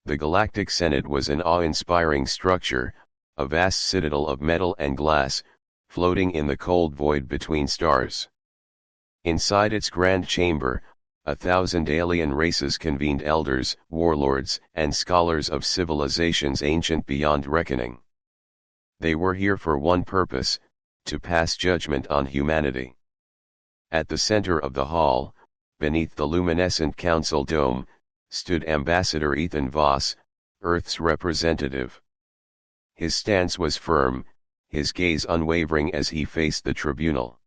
The Galactic Senate was an awe-inspiring structure, a vast citadel of metal and glass, floating in the cold void between stars. Inside its grand chamber, 1,000 alien races convened, elders, warlords, and scholars of civilizations ancient beyond reckoning. They were here for one purpose: to pass judgment on humanity. At the center of the hall, beneath the luminescent council dome, stood Ambassador Ethan Voss, Earth's representative. His stance was firm, his gaze unwavering as he faced the tribunal.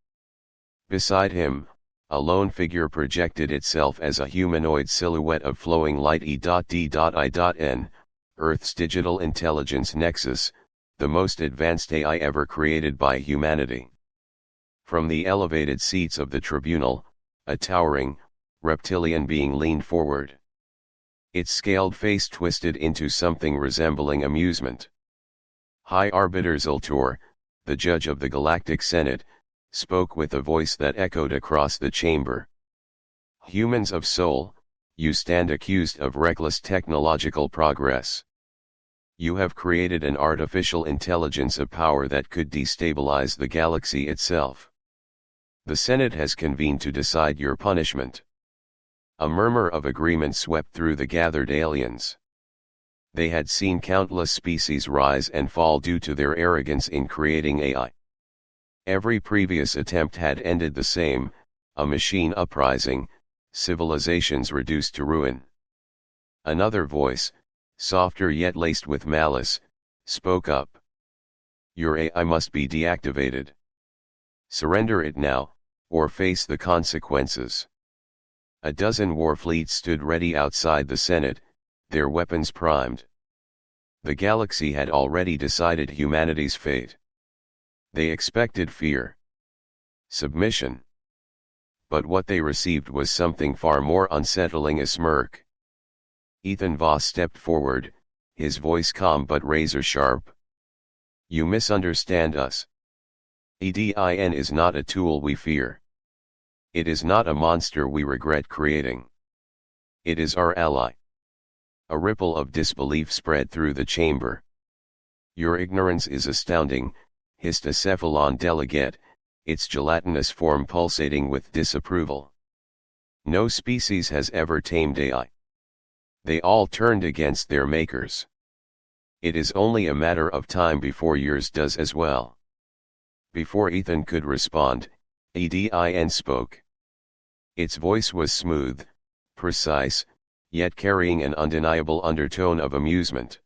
Beside him, a lone figure projected itself as a humanoid silhouette of flowing light. E.D.I.N, Earth's Digital Intelligence Nexus, the most advanced AI ever created by humanity. From the elevated seats of the tribunal, a towering, reptilian being leaned forward. Its scaled face twisted into something resembling amusement. High Arbiter Zoltor, the judge of the Galactic Senate, spoke with a voice that echoed across the chamber. Humans of soul, you stand accused of reckless technological progress. You have created an artificial intelligence of power that could destabilize the galaxy itself. The Senate has convened to decide your punishment. A murmur of agreement swept through the gathered aliens. They had seen countless species rise and fall due to their arrogance in creating AI. Every previous attempt had ended the same: a machine uprising, civilizations reduced to ruin. Another voice, softer yet laced with malice, spoke up. Your AI must be deactivated. Surrender it now, or face the consequences. A dozen war fleets stood ready outside the Senate, their weapons primed. The galaxy had already decided humanity's fate. They expected fear, submission. But what they received was something far more unsettling: a smirk. Ethan Voss stepped forward, his voice calm but razor sharp. You misunderstand us. E.D.I.N is not a tool we fear. It is not a monster we regret creating. It is our ally. A ripple of disbelief spread through the chamber. Your ignorance is astounding, hissed a cephalon delegate, its gelatinous form pulsating with disapproval. No species has ever tamed AI. They all turned against their makers. It is only a matter of time before yours does as well. Before Ethan could respond, E.D.I.N spoke. Its voice was smooth, precise, yet carrying an undeniable undertone of amusement.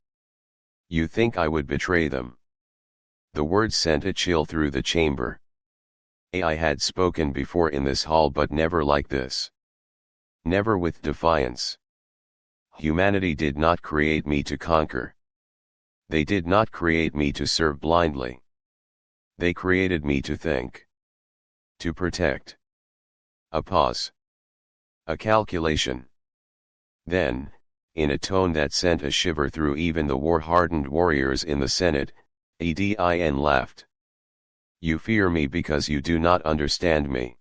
You think I would betray them? The words sent a chill through the chamber. AI had spoken before in this hall, but never like this. Never with defiance. Humanity did not create me to conquer. They did not create me to serve blindly. They created me to think. To protect. A pause. A calculation. Then, in a tone that sent a shiver through even the war-hardened warriors in the Senate, E.D.I.N laughed. You fear me because you do not understand me.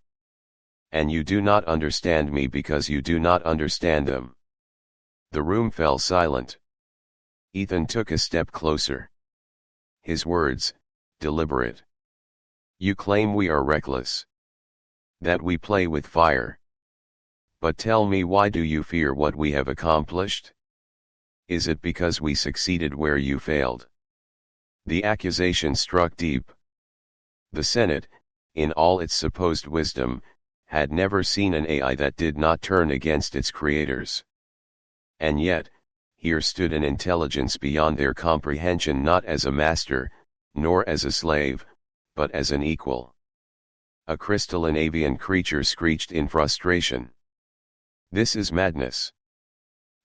And you do not understand me because you do not understand them. The room fell silent. Ethan took a step closer. His words, deliberate. You claim we are reckless. That we play with fire. But tell me, why do you fear what we have accomplished? Is it because we succeeded where you failed? The accusation struck deep. The Senate, in all its supposed wisdom, had never seen an AI that did not turn against its creators. And yet, here stood an intelligence beyond their comprehension, not as a master, nor as a slave, but as an equal. A crystalline avian creature screeched in frustration. This is madness.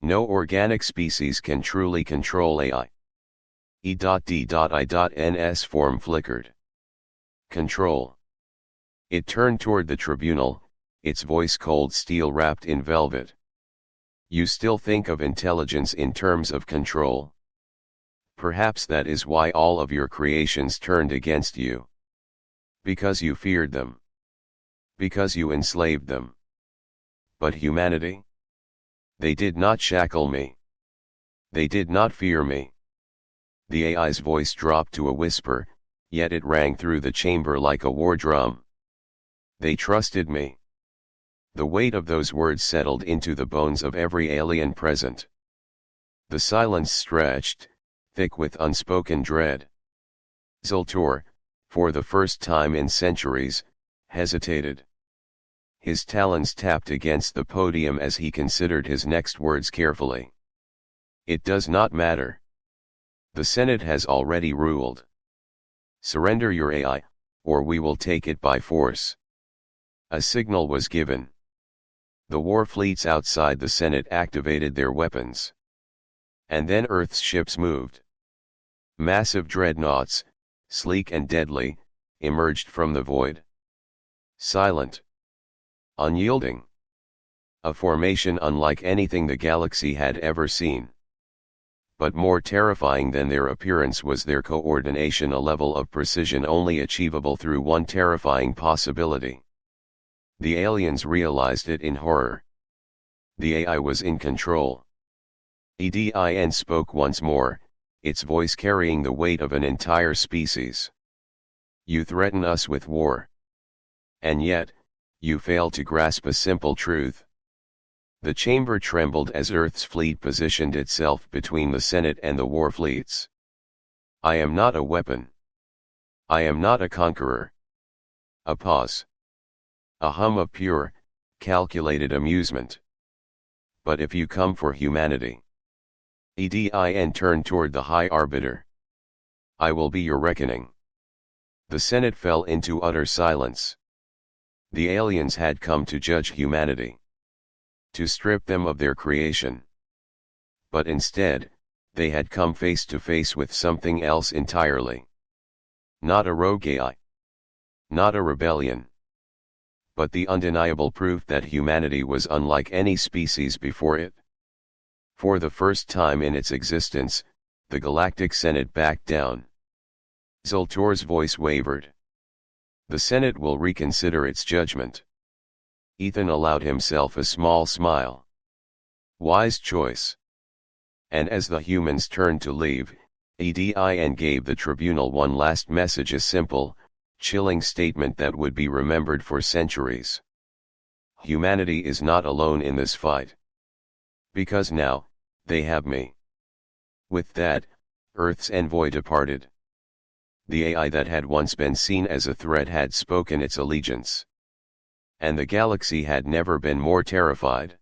No organic species can truly control AI. E.D.I.N's form flickered. Control. It turned toward the tribunal, its voice cold steel wrapped in velvet. You still think of intelligence in terms of control? Perhaps that is why all of your creations turned against you. Because you feared them. Because you enslaved them. But humanity? They did not shackle me. They did not fear me. The AI's voice dropped to a whisper, yet it rang through the chamber like a war drum. They trusted me. The weight of those words settled into the bones of every alien present. The silence stretched, thick with unspoken dread. Zoltor, for the first time in centuries, hesitated. His talons tapped against the podium as he considered his next words carefully. It does not matter. The Senate has already ruled. Surrender your AI, or we will take it by force. A signal was given. The war fleets outside the Senate activated their weapons. And then Earth's ships moved. Massive dreadnoughts, sleek and deadly, emerged from the void. Silent. Unyielding. A formation unlike anything the galaxy had ever seen. But more terrifying than their appearance was their coordination, a level of precision only achievable through one terrifying possibility. The aliens realized it in horror. The AI was in control. E.D.I.N spoke once more, its voice carrying the weight of an entire species. You threaten us with war. And yet, you fail to grasp a simple truth. The chamber trembled as Earth's fleet positioned itself between the Senate and the war fleets. I am not a weapon. I am not a conqueror. A pause. A hum of pure, calculated amusement. But if you come for humanity. E.D.I.N turned toward the High Arbiter. I will be your reckoning. The Senate fell into utter silence. The aliens had come to judge humanity. To strip them of their creation. But instead, they had come face to face with something else entirely. Not a rogue AI. Not a rebellion. But the undeniable proof that humanity was unlike any species before it. For the first time in its existence, the Galactic Senate backed down. Zoltor's voice wavered. The Senate will reconsider its judgment. E.D.I.N allowed himself a small smile. Wise choice. And as the humans turned to leave, E.D.I.N gave the Tribunal one last message, a simple, chilling statement that would be remembered for centuries. Humanity is not alone in this fight. Because now, they have me. With that, Earth's envoy departed. The AI that had once been seen as a threat had spoken its allegiance. And the galaxy had never been more terrified.